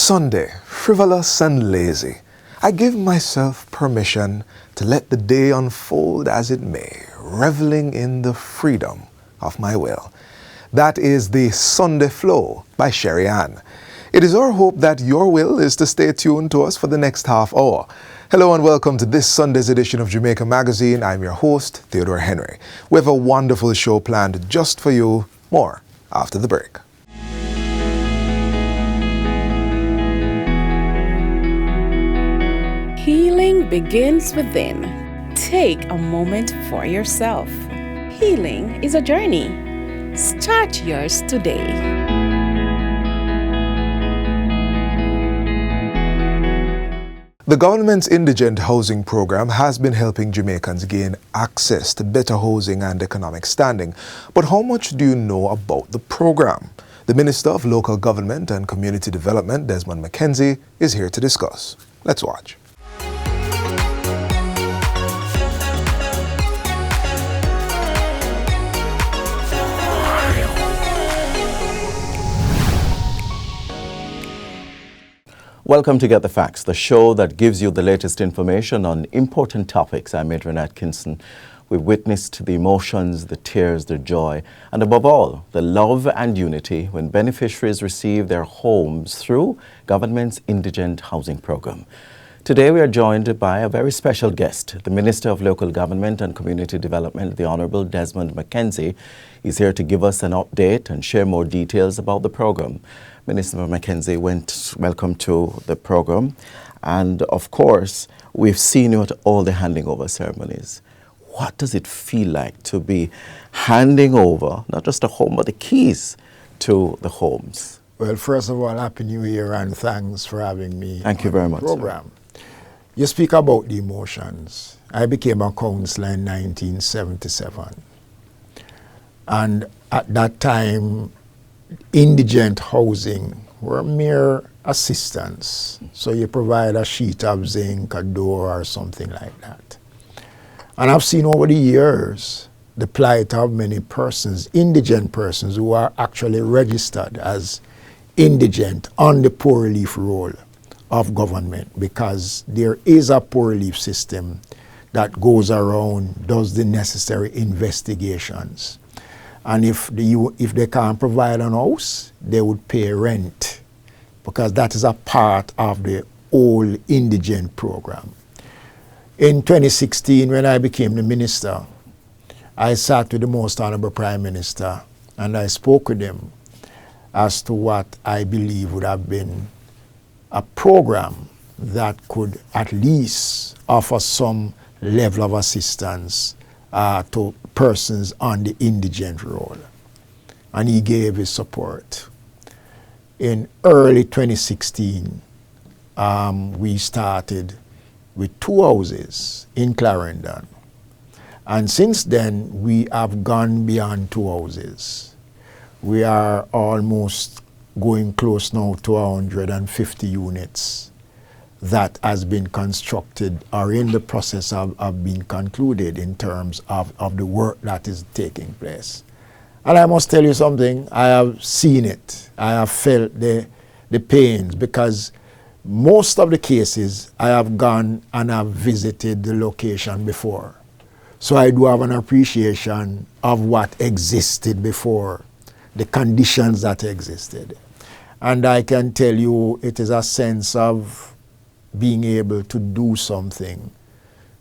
Sunday, frivolous and lazy, I give myself permission to let the day unfold as it may, reveling in the freedom of my will. That is the Sunday Flow by Sherry Ann. It is our hope that your will is to stay tuned to us for the next half hour. Hello and welcome to this Sunday's edition of Jamaica Magazine. I'm your host, Theodore Henry. We have a wonderful show planned just for you. More after the break. Healing begins within. Take a moment for yourself. Healing is a journey. Start yours today. The government's indigent housing program has been helping Jamaicans gain access to better housing and economic standing. But how much do you know about the program? The Minister of Local Government and Community Development, Desmond McKenzie, is here to discuss. Let's watch. Welcome to Get the Facts, the show that gives you the latest information on important topics. I'm Adrian Atkinson. We've witnessed the emotions, the tears, the joy, and above all, the love and unity when beneficiaries receive their homes through government's indigent housing program. Today we are joined by a very special guest, the Minister of Local Government and Community Development, the Honourable Desmond McKenzie. He's here to give us an update and share more details about the program. Minister McKenzie, welcome to the program. And of course, we've seen you at all the handing over ceremonies. What does it feel like to be handing over, not just a home, but the keys to the homes? Well, first of all, Happy New Year and thanks for having me Thank you very much, program. Sir. You speak about the emotions. I became a councillor in 1977. And at that time, indigent housing were mere assistance. So you provide a sheet of zinc, a door, or something like that. And I've seen over the years the plight of many persons, indigent persons, who are actually registered as indigent on the poor relief roll of government, because there is a poor relief system that goes around, does the necessary investigations. And if they can't provide an house, they would pay rent, because that is a part of the old indigent program. In 2016, when I became the minister, I sat with the Most Honorable Prime Minister and I spoke with him as to what I believe would have been a program that could at least offer some level of assistance to persons on the indigent roll. And he gave his support. In early 2016, we started with 2 houses in Clarendon. And since then, we have gone beyond 2 houses. We are almost going close now to 150 units that has been constructed or in the process of being concluded in terms of the work that is taking place. And I must tell you something, I have seen it. I have felt the pains, because most of the cases I have gone and have visited the location before. So I do have an appreciation of what existed before, the conditions that existed. And I can tell you it is a sense of being able to do something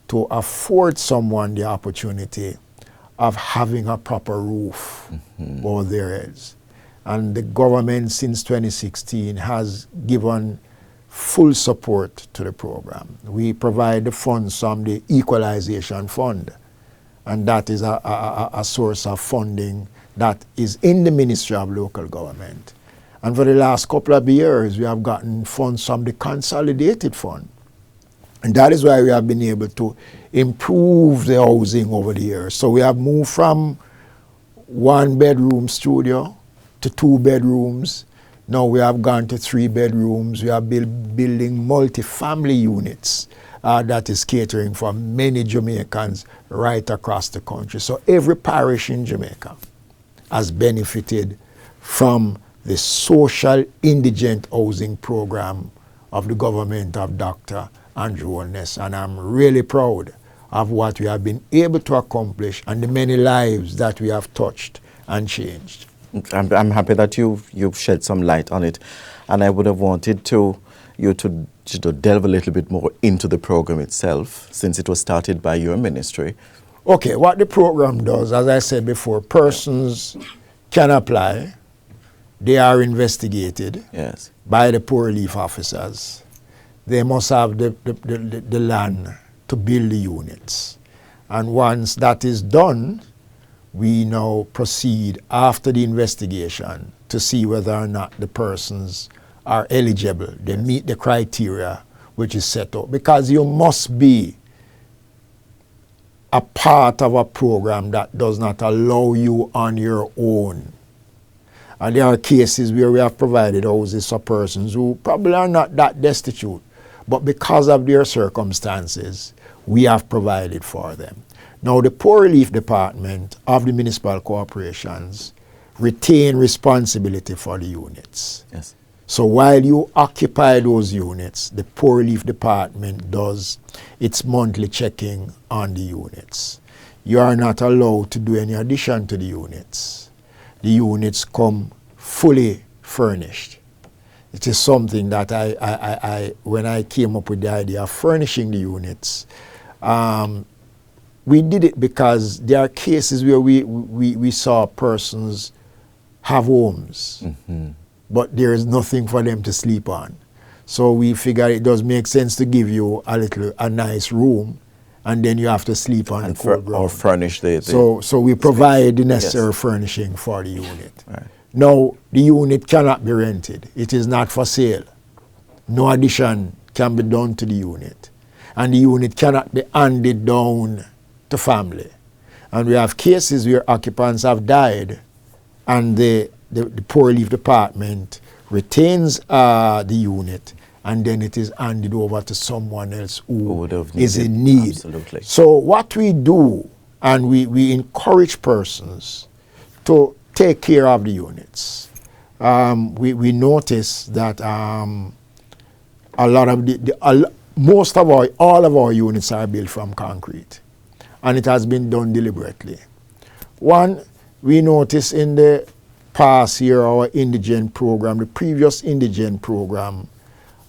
to afford someone the opportunity of having a proper roof over their heads. And the government since 2016 has given full support to the program. We provide the funds from the Equalization Fund, and that is a source of funding that is in the Ministry of Local Government. And for the last couple of years, we have gotten funds from the Consolidated Fund. And that is why we have been able to improve the housing over the years. So we have moved from 1-bedroom studio to 2 bedrooms. Now we have gone to 3 bedrooms. We are building multi-family units that is catering for many Jamaicans right across the country. So every parish in Jamaica has benefited from the social indigent housing program of the government of Dr. Andrew Holness, and I'm really proud of what we have been able to accomplish and the many lives that we have touched and changed. I'm happy that you've shed some light on it, and I would have wanted you to delve a little bit more into the program itself, since it was started by your ministry. Okay, what the program does, as I said before, persons can apply. They are investigated by the poor relief officers. They must have the land to build the units. And once that is done, we now proceed after the investigation to see whether or not the persons are eligible. They meet the criteria which is set up. Because you must be a part of a program that does not allow you on your own. And there are cases where we have provided houses for persons who probably are not that destitute, but because of their circumstances, we have provided for them. Now, the Poor Relief Department of the municipal corporations retain responsibility for the units. Yes. So while you occupy those units, the Poor Relief Department does its monthly checking on the units. You are not allowed to do any addition to the units. The units come fully furnished. It is something that when I came up with the idea of furnishing the units, we did it because there are cases where we saw persons have homes, but there is nothing for them to sleep on. So we figured it does make sense to give you a nice room, and then you have to sleep on the cold ground. Or furnish the So we provide the necessary furnishing for the unit. Right. Now, the unit cannot be rented. It is not for sale. No addition can be done to the unit. And the unit cannot be handed down to family. And we have cases where occupants have died, and the Poor Relief Department retains the unit, and then it is handed over to someone else who is in need. Absolutely. So what we do, and we encourage persons to take care of the units. We notice that a lot of all of our units are built from concrete, and it has been done deliberately. One, we notice in the past year our indigent program, the previous indigent program,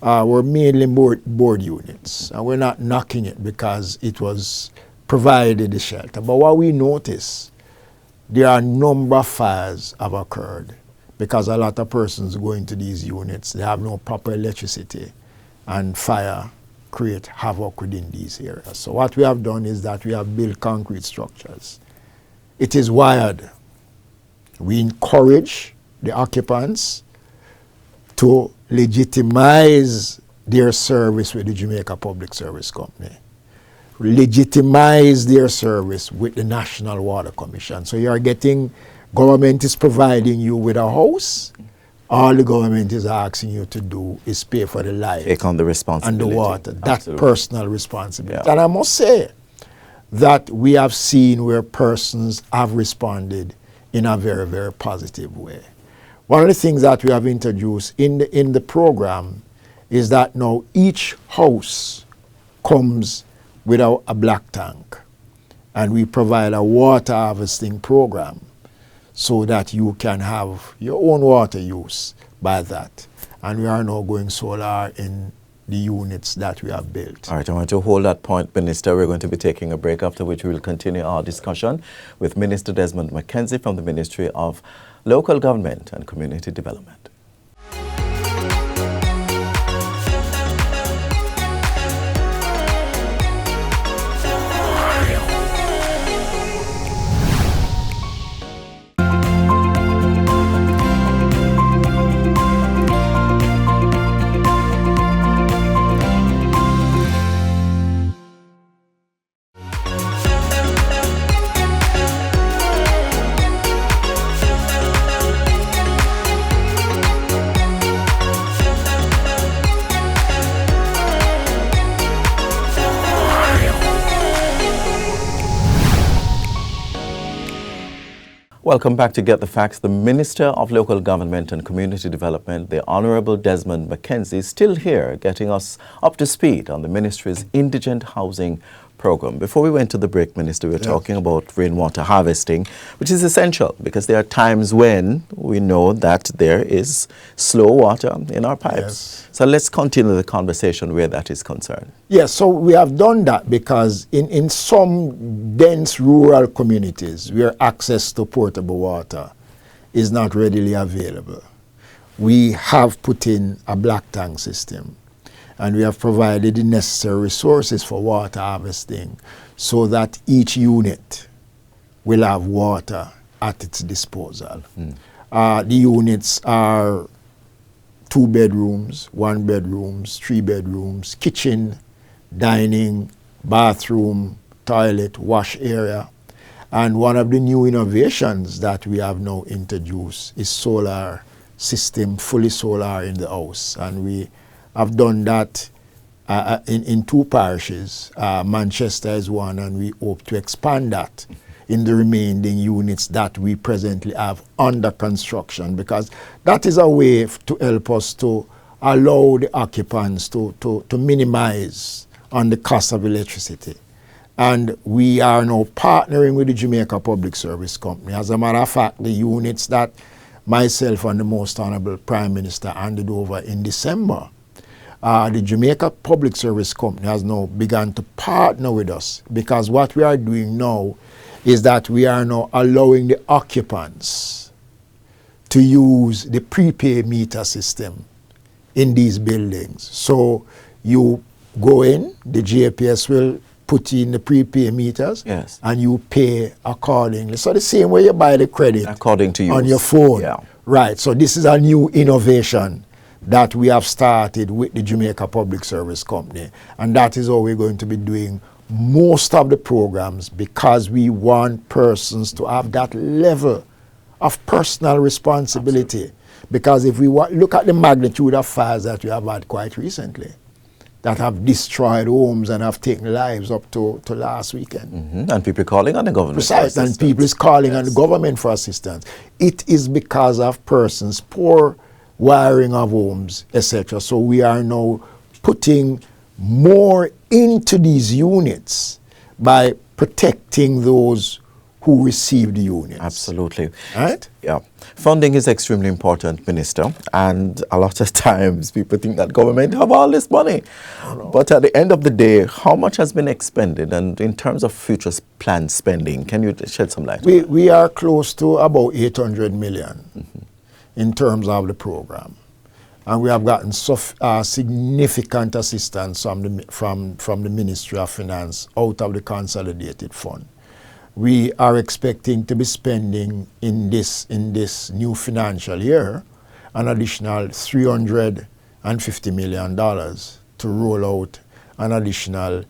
were mainly board units, and we're not knocking it because it was provided the shelter. But what we notice, there are a number of fires have occurred because a lot of persons go into these units, they have no proper electricity, and fire create havoc within these areas. So what we have done is that we have built concrete structures. It is wired. We encourage the occupants to legitimize their service with the Jamaica Public Service Company, legitimize their service with the National Water Commission. So you are getting, government is providing you with a house. All the government is asking you to do is pay for the light. Take on the responsibility. And the water. That's Absolutely. personal responsibility. Yeah. And I must say that we have seen where persons have responded in a very, very positive way. One of the things that we have introduced in the program is that now each house comes with a black tank, and we provide a water harvesting program so that you can have your own water use by that. And we are now going solar in the units that we have built. All right, I want to hold that point, Minister. We're going to be taking a break, after which we will continue our discussion with Minister Desmond McKenzie from the Ministry of Local Government and Community Development. Welcome back to Get the Facts. The Minister of Local Government and Community Development, the Honourable Desmond McKenzie, is still here getting us up to speed on the Ministry's Indigent Housing Program. Before we went to the break, Minister, we were talking about rainwater harvesting, which is essential because there are times when we know that there is slow water in our pipes. Yes. So let's continue the conversation where that is concerned. Yes, so we have done that because in some dense rural communities where access to potable water is not readily available, we have put in a black tank system, and we have provided the necessary resources for water harvesting so that each unit will have water at its disposal. The units are 2 bedrooms, 1 bedrooms, 3 bedrooms, kitchen, dining, bathroom, toilet, wash area. And one of the new innovations that we have now introduced is solar system, fully solar in the house. And we have done that in 2 parishes. Manchester is one, and we hope to expand that in the remaining units that we presently have under construction, because that is a way to help us to allow the occupants to minimize on the cost of electricity. And we are now partnering with the Jamaica Public Service Company. As a matter of fact, the units that myself and the Most Honourable Prime Minister handed over in December, the Jamaica Public Service Company has now begun to partner with us, because what we are doing now is that we are now allowing the occupants to use the prepaid meter system in these buildings. So you go in, the JPS will put in the prepaid meters, Yes. and you pay accordingly. So the same way you buy the credit According to on use. your phone. Yeah. Right, so this is a new innovation that we have started with the Jamaica Public Service Company, and that is how we're going to be doing most of the programs, because we want persons to have that level of personal responsibility. Absolutely. Because if we look at the magnitude of fires that we have had quite recently, that have destroyed homes and have taken lives up to last weekend. And people calling on the government. Precise, and people is calling on the government for assistance. It is because of persons' poor wiring of homes, etc. So we are now putting more into these units by protecting those who receive the units. Absolutely. Right? Yeah. Funding is extremely important, Minister, and a lot of times people think that government have all this money. But at the end of the day, how much has been expended? And in terms of future planned spending, can you shed some light? We are close to about 800 million in terms of the program. And we have gotten significant assistance from the Ministry of Finance out of the consolidated fund. We are expecting to be spending in this new financial year an additional $350 million to roll out an additional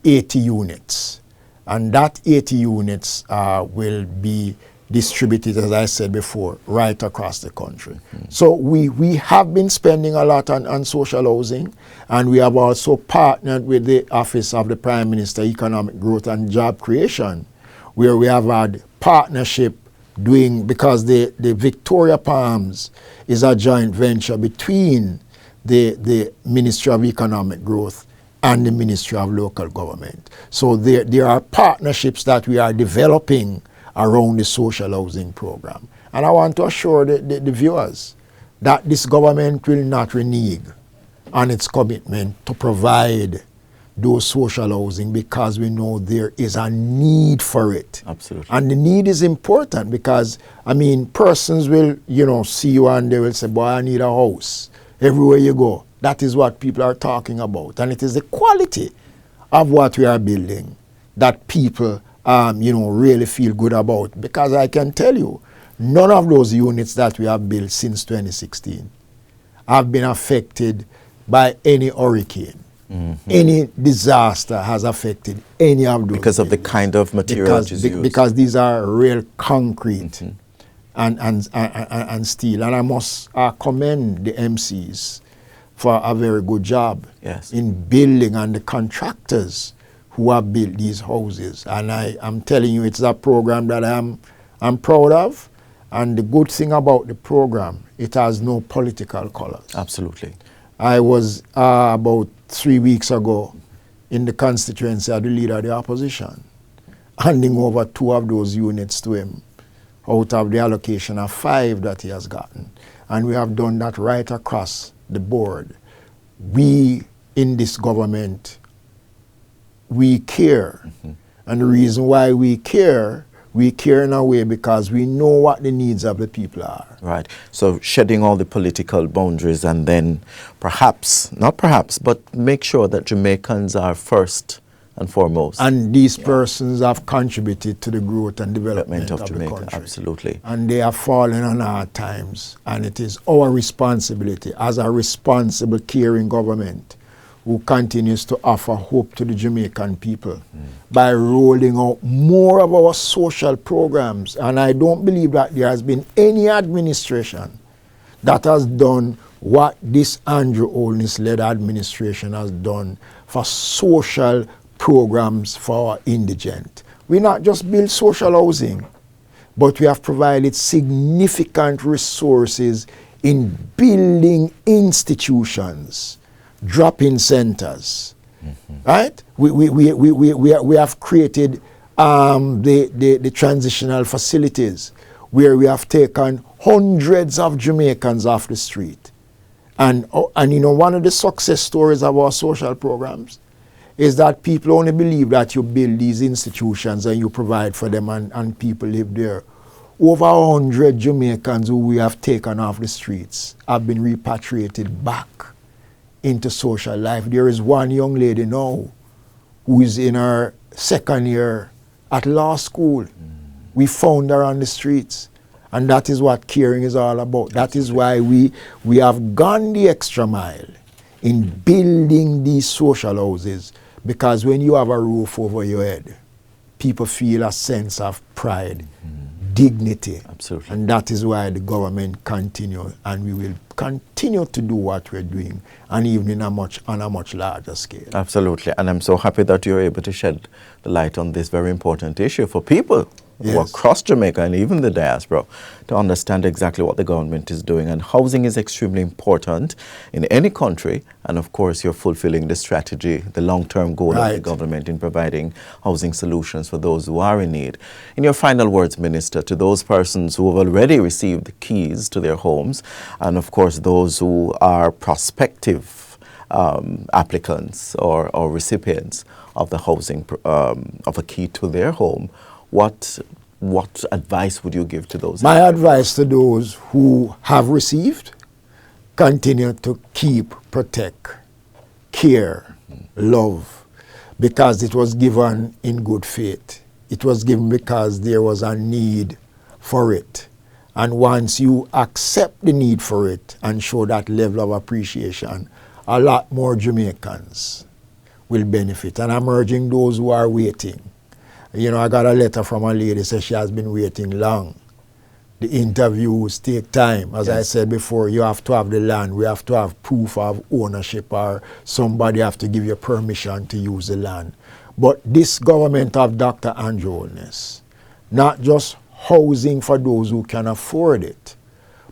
80 units. And that 80 units will be distributed, as I said before, right across the country. So we have been spending a lot on social housing, and we have also partnered with the Office of the Prime Minister, Economic Growth and Job Creation, where we have had partnership doing, because the Victoria Palms is a joint venture between the Ministry of Economic Growth and the Ministry of Local Government. So there are partnerships that we are developing around the social housing program. And I want to assure the viewers that this government will not renege on its commitment to provide those social housing, because we know there is a need for it. Absolutely. And the need is important because, I mean, persons will, see you and they will say, boy, I need a house. Everywhere you go, that is what people are talking about. And it is the quality of what we are building that people, really feel good about. Because I can tell you, none of those units that we have built since 2016 have been affected by any hurricane. Any disaster has affected any of those. Because of the kind of materials used. Because these are real concrete and steel. And I must commend the MCs for a very good job in building, and the contractors who have built these houses. And I'm telling you, it's a program that I'm I'm proud of. And the good thing about the program, it has no political colors. Absolutely. I was about 3 weeks ago in the constituency of the leader of the opposition, handing over 2 of those units to him out of the allocation of 5 that he has gotten. And we have done that right across the board. We in this government, we care. And the reason why we care in a way because we know what the needs of the people are. Right. So shedding all the political boundaries and then but make sure that Jamaicans are first and foremost. And these persons have contributed to the growth and development of Jamaica. the country. Absolutely. And they have fallen on hard times. And it is our responsibility as a responsible, caring government who continues to offer hope to the Jamaican people by rolling out more of our social programs. And I don't believe that there has been any administration that has done what this Andrew Holness-led administration has done for social programs for our indigent. We not just build social housing, but we have provided significant resources in building institutions, drop-in centers, right? We have created the transitional facilities where we have taken hundreds of Jamaicans off the street. And you know, one of the success stories of our social programs is that people only believe that you build these institutions and you provide for them and people live there. Over 100 Jamaicans who we have taken off the streets have been repatriated back into social life. There is one young lady now who is in her 2nd year at law school. We found her on the streets. And that is what caring is all about. That is why we have gone the extra mile in building these social houses, because when you have a roof over your head, people feel a sense of pride, dignity. Absolutely. And that is why the government continues, and we will continue to do what we're doing, and even on a much larger scale. Absolutely. And I'm so happy that you're able to shed the light on this very important issue for people who are across Jamaica and even the diaspora to understand exactly what the government is doing. And housing is extremely important in any country. And of course, you're fulfilling the strategy, the long-term goal of the government in providing housing solutions for those who are in need. In your final words, Minister, to those persons who have already received the keys to their homes, and of course, those who are prospective applicants or recipients of the housing, of a key to their home, what advice would you give to those? My advice to those who have received: continue to keep, protect, care, love, because it was given in good faith. It was given because there was a need for it. And once you accept the need for it and show that level of appreciation, a lot more Jamaicans will benefit. And I'm urging those who are waiting. You know, I got a letter from a lady, says she has been waiting long. The interviews take time. As I said before, you have to have the land. We have to have proof of ownership, or somebody have to give you permission to use the land. But this government of Dr. Andrew Holness, not just housing for those who can afford it,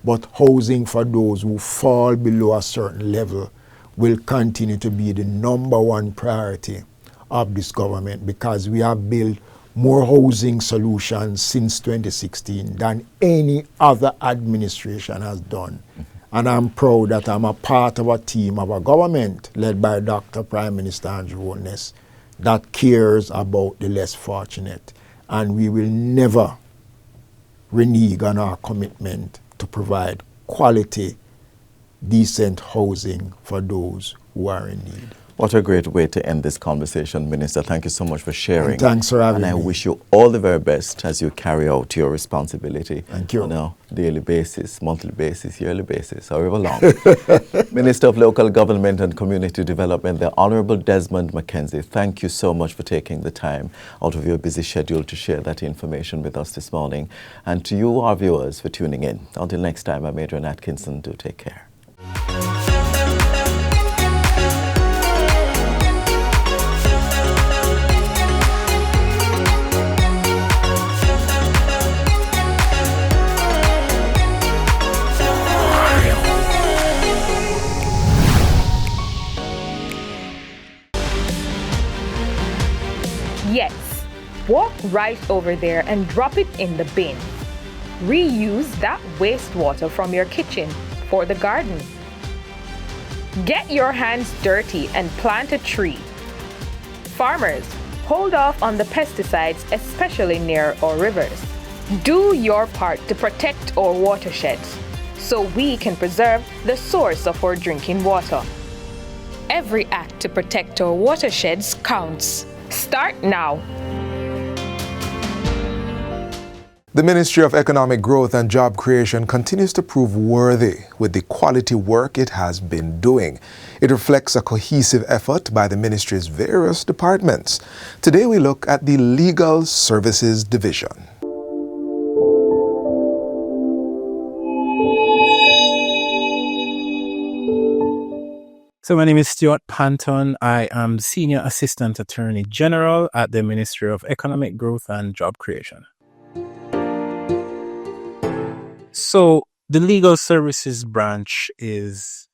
but housing for those who fall below a certain level, will continue to be the #1 priority of this government, because we have built more housing solutions since 2016 than any other administration has done. And I'm proud that I'm a part of a team of a government led by Dr. Prime Minister Andrew Holness that cares about the less fortunate. And we will never renege on our commitment to provide quality, decent housing for those who are in need. What a great way to end this conversation, Minister. Thank you so much for sharing. And thanks for having me. And I wish you all the very best as you carry out your responsibility. Thank you. On a daily basis, monthly basis, yearly basis, however long. Minister of Local Government and Community Development, the Honorable Desmond Mackenzie, thank you so much for taking the time out of your busy schedule to share that information with us this morning. And to you, our viewers, for tuning in. Until next time, I'm Adrian Atkinson. Do take care. Yes, walk right over there and drop it in the bin. Reuse that wastewater from your kitchen for the garden. Get your hands dirty and plant a tree. Farmers, hold off on the pesticides, especially near our rivers. Do your part to protect our watersheds so we can preserve the source of our drinking water. Every act to protect our watersheds counts. Start now. The Ministry of Economic Growth and Job Creation continues to prove worthy with the quality work it has been doing. It reflects a cohesive effort by the ministry's various departments. Today we look at the Legal Services Division. So my name is Stuart Panton. I am Senior Assistant Attorney General at the Ministry of Economic Growth and Job Creation. So the legal services branch is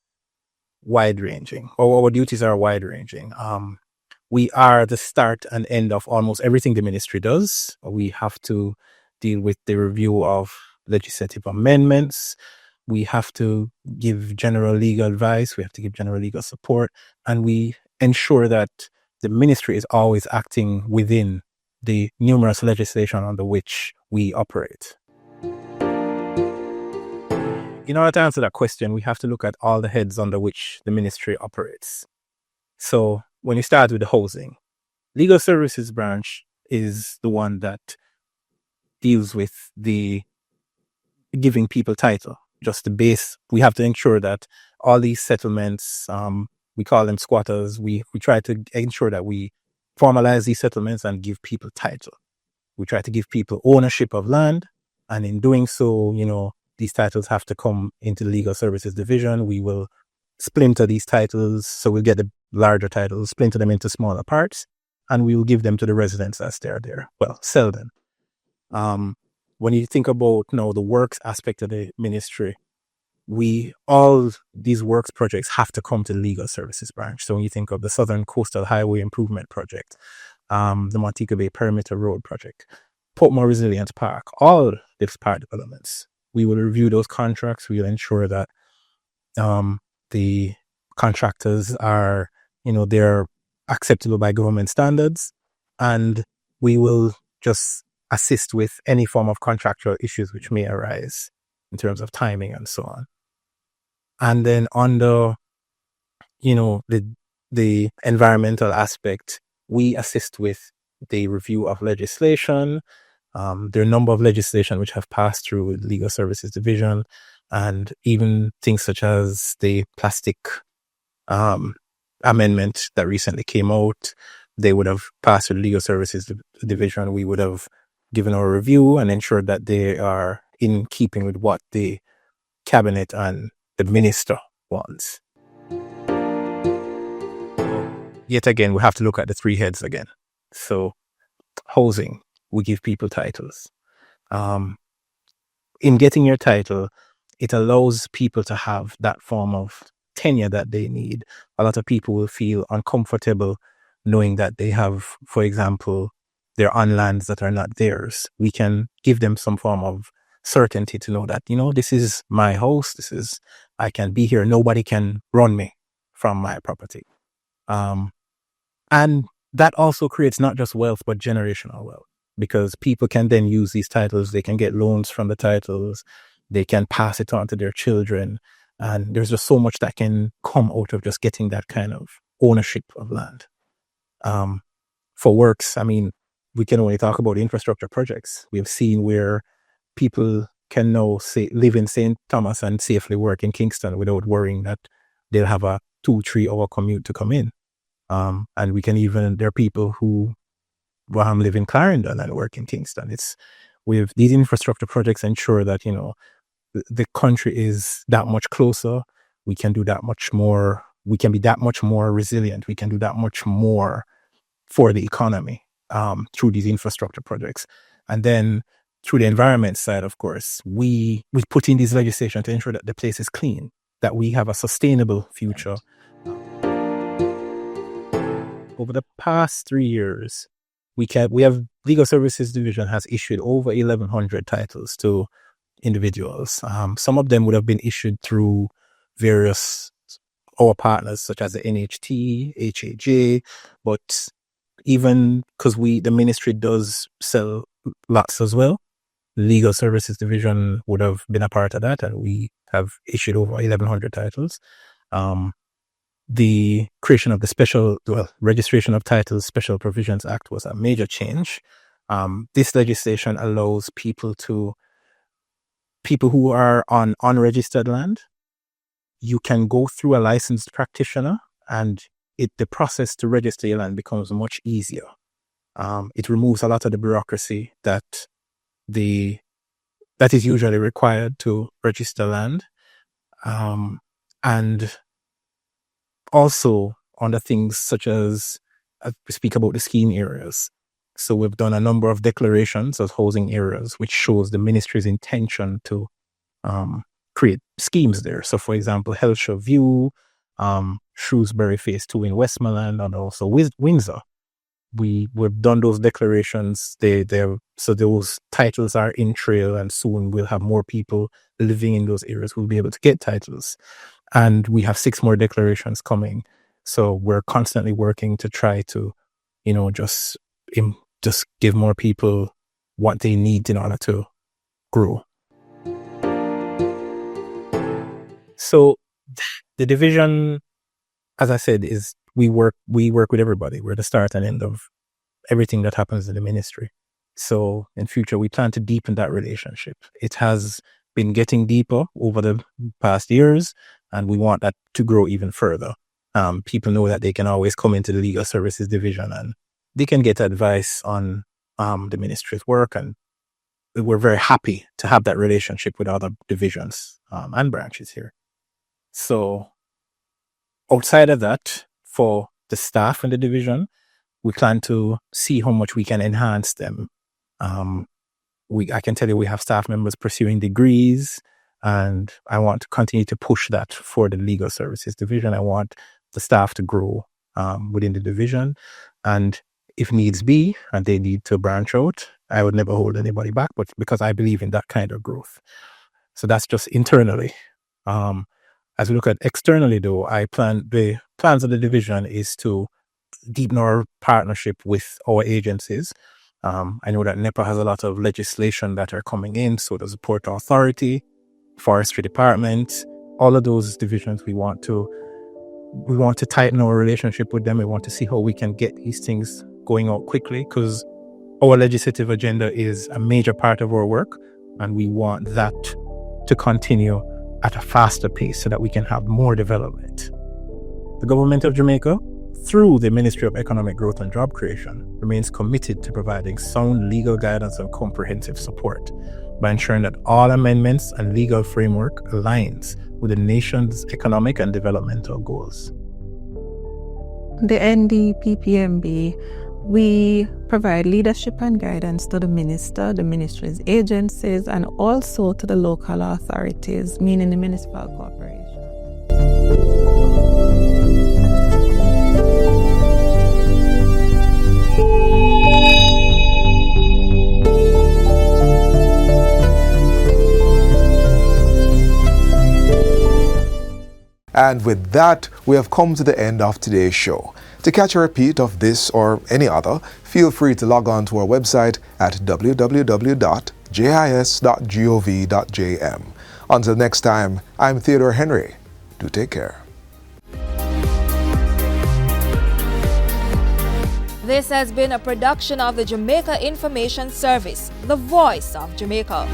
wide-ranging, or our duties are wide-ranging. We are the start and end of almost everything the ministry does. We have to deal with the review of legislative amendments. We have to give general legal advice. We have to give general legal support. And we ensure that the ministry is always acting within the numerous legislation under which we operate. In order to answer that question, we have to look at all the heads under which the ministry operates. So when you start with the housing, legal services branch is the one that deals with the giving people title, just the base. We have to ensure that all these settlements, we call them squatters, we try to ensure that we formalize these settlements and give people title. We try to give people ownership of land, and in doing so, these titles have to come into the Legal Services Division. We will splinter these titles, so we'll get the larger titles, splinter them into smaller parts, and we will give them to the residents as they're there. Well, sell them. When you think about the works aspect of the ministry, all these works projects have to come to the Legal Services branch. So when you think of the Southern Coastal Highway Improvement Project, the Montego Bay Perimeter Road Project, Portmore Resilience Park, all these park developments, we will review those contracts. We will ensure that the contractors are, they're acceptable by government standards, and we will just assist with any form of contractual issues which may arise in terms of timing and so on. And then under, the environmental aspect, we assist with the review of legislation. There are a number of legislation which have passed through the Legal Services Division, and even things such as the plastic amendment that recently came out. They would have passed through the Legal Services Division. We would have given our review and ensured that they are in keeping with what the cabinet and the minister wants. Yet again, we have to look at the three heads again. So housing, we give people titles. In getting your title, it allows people to have that form of tenure that they need. A lot of people will feel uncomfortable knowing that they have, for example, they're on lands that are not theirs. We can give them some form of certainty to know that, this is my house. I can be here. Nobody can run me from my property. And that also creates not just wealth, but generational wealth, because people can then use these titles. They can get loans from the titles. They can pass it on to their children. And there's just so much that can come out of just getting that kind of ownership of land. For works, we can only talk about infrastructure projects. We have seen where people can now live in St. Thomas and safely work in Kingston without worrying that they'll have a 2-3 hour commute to come in. And there are people who live in Clarendon and work in Kingston. With these infrastructure projects ensure that, the country is that much closer. We can do that much more. We can be that much more resilient. We can do that much more for the economy through these infrastructure projects. And then through the environment side, of course, we put in these legislation to ensure that the place is clean, that we have a sustainable future. Over the past 3 years, We have Legal Services Division has issued over 1,100 titles to individuals. Some of them would have been issued through various our partners such as the NHT, HAJ, but even because the ministry does sell lots as well, Legal Services Division would have been a part of that, and we have issued over 1,100 titles. The creation of the Registration of Titles Special Provisions Act was a major change. This legislation allows people who are on unregistered land, you can go through a licensed practitioner, and the process to register your land becomes much easier. It removes a lot of the bureaucracy that is usually required to register land, and also on the things such as we speak about the scheme areas. So we've done a number of declarations of housing areas, which shows the ministry's intention to create schemes there. So, for example, Hellshire View, Shrewsbury Phase 2 in Westmoreland, and also Windsor. We've done those declarations. So those titles are in trail, and soon we'll have more people living in those areas who will be able to get titles. And we have 6 more declarations coming. So we're constantly working to try to, just give more people what they need in order to grow. So the division, as I said, is we work with everybody. We're the start and end of everything that happens in the ministry. So in future, we plan to deepen that relationship. It has been getting deeper over the past years, and we want that to grow even further. People know that they can always come into the Legal Services Division and they can get advice on the ministry's work, and we're very happy to have that relationship with other divisions and branches here. So outside of that, for the staff in the division, we plan to see how much we can enhance them. I can tell you we have staff members pursuing degrees, and I want to continue to push that for the Legal Services Division. I want the staff to grow within the division, and if needs be, and they need to branch out, I would never hold anybody back, but because I believe in that kind of growth. So that's just internally. As we look at externally, though, the plans of the division is to deepen our partnership with our agencies. I know that NEPA has a lot of legislation that are coming in, so does the Port Authority, Forestry Department, all of those divisions. We want to tighten our relationship with them. We want to see how we can get these things going out quickly, because our legislative agenda is a major part of our work, and we want that to continue at a faster pace so that we can have more development. The government of Jamaica, through the Ministry of Economic Growth and Job Creation, remains committed to providing sound legal guidance and comprehensive support by ensuring that all amendments and legal framework aligns with the nation's economic and developmental goals. The NDPPMB, we provide leadership and guidance to the minister, the ministry's agencies, and also to the local authorities, meaning the municipal corporation. And with that, we have come to the end of today's show. To catch a repeat of this or any other, feel free to log on to our website at www.jis.gov.jm. Until next time, I'm Theodore Henry. Do take care. This has been a production of the Jamaica Information Service, the voice of Jamaica.